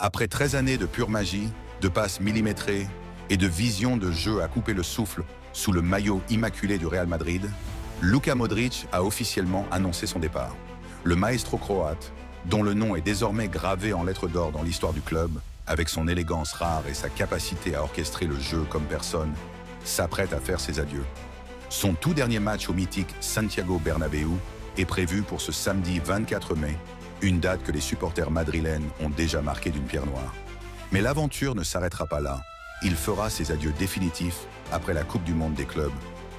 Après 13 années de pure magie, de passes millimétrées et de vision de jeu à couper le souffle sous le maillot immaculé du Real Madrid, Luka Modric a officiellement annoncé son départ. Le maestro croate, dont le nom est désormais gravé en lettres d'or dans l'histoire du club, avec son élégance rare et sa capacité à orchestrer le jeu comme personne, s'apprête à faire ses adieux. Son tout dernier match au mythique Santiago Bernabéu est prévu pour ce samedi 24 mai, une date que les supporters madrilènes ont déjà marquée d'une pierre noire. Mais l'aventure ne s'arrêtera pas là. Il fera ses adieux définitifs après la Coupe du Monde des clubs,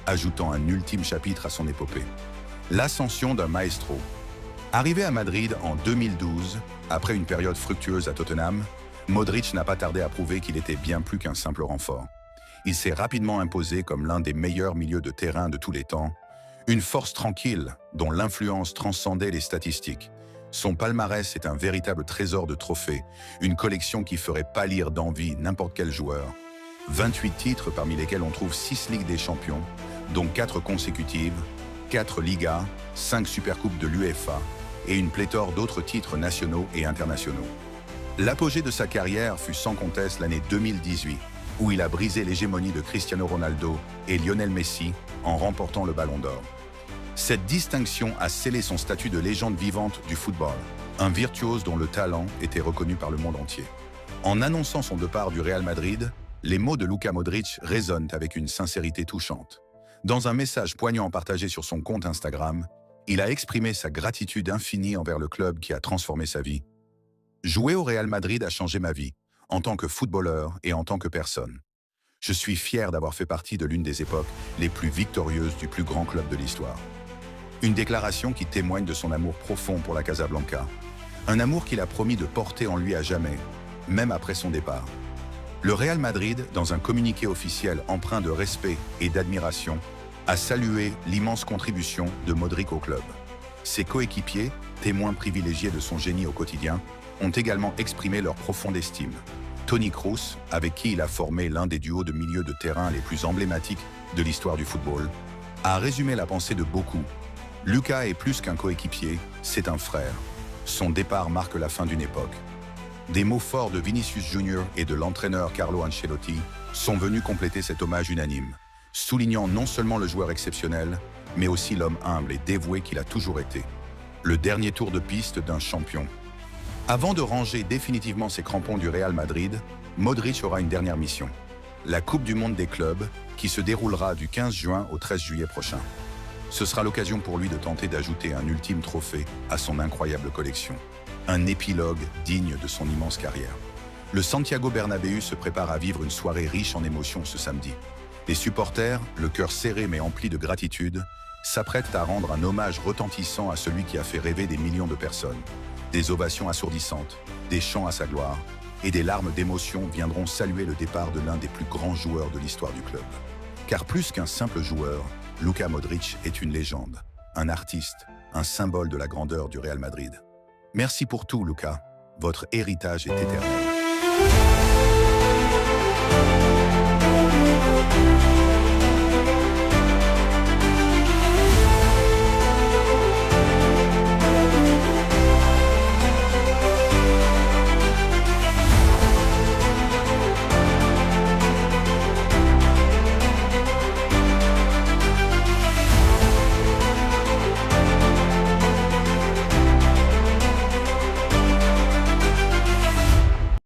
ajoutant un ultime chapitre à son épopée. L'ascension d'un maestro. Arrivé à Madrid en 2012, après une période fructueuse à Tottenham, Modric n'a pas tardé à prouver qu'il était bien plus qu'un simple renfort. Il s'est rapidement imposé comme l'un des meilleurs milieux de terrain de tous les temps, une force tranquille dont l'influence transcendait les statistiques. Son palmarès est un véritable trésor de trophées, une collection qui ferait pâlir d'envie n'importe quel joueur. 28 titres parmi lesquels on trouve 6 Ligues des Champions, dont 4 consécutives, 4 Ligas, 5 Supercoupes de l'UEFA et une pléthore d'autres titres nationaux et internationaux. L'apogée de sa carrière fut sans conteste l'année 2018, où il a brisé l'hégémonie de Cristiano Ronaldo et Lionel Messi en remportant le Ballon d'Or. Cette distinction a scellé son statut de légende vivante du football, un virtuose dont le talent était reconnu par le monde entier. En annonçant son départ du Real Madrid, les mots de Luka Modric résonnent avec une sincérité touchante. Dans un message poignant partagé sur son compte Instagram, il a exprimé sa gratitude infinie envers le club qui a transformé sa vie. Jouer au Real Madrid a changé ma vie, en tant que footballeur et en tant que personne. Je suis fier d'avoir fait partie de l'une des époques les plus victorieuses du plus grand club de l'histoire. Une déclaration qui témoigne de son amour profond pour la Casablanca. Un amour qu'il a promis de porter en lui à jamais, même après son départ. Le Real Madrid, dans un communiqué officiel empreint de respect et d'admiration, a salué l'immense contribution de Modric au club. Ses coéquipiers, témoins privilégiés de son génie au quotidien, ont également exprimé leur profonde estime. Toni Kroos, avec qui il a formé l'un des duos de milieu de terrain les plus emblématiques de l'histoire du football, a résumé la pensée de beaucoup. Luka est plus qu'un coéquipier, c'est un frère. Son départ marque la fin d'une époque. Des mots forts de Vinicius Junior et de l'entraîneur Carlo Ancelotti sont venus compléter cet hommage unanime, soulignant non seulement le joueur exceptionnel, mais aussi l'homme humble et dévoué qu'il a toujours été. Le dernier tour de piste d'un champion. Avant de ranger définitivement ses crampons du Real Madrid, Modric aura une dernière mission. La Coupe du Monde des clubs, qui se déroulera du 15 juin au 13 juillet prochain. Ce sera l'occasion pour lui de tenter d'ajouter un ultime trophée à son incroyable collection. Un épilogue digne de son immense carrière. Le Santiago Bernabéu se prépare à vivre une soirée riche en émotions ce samedi. Les supporters, le cœur serré mais empli de gratitude, s'apprêtent à rendre un hommage retentissant à celui qui a fait rêver des millions de personnes. Des ovations assourdissantes, des chants à sa gloire et des larmes d'émotion viendront saluer le départ de l'un des plus grands joueurs de l'histoire du club. Car plus qu'un simple joueur, Luka Modric est une légende, un artiste, un symbole de la grandeur du Real Madrid. Merci pour tout, Luka. Votre héritage est éternel.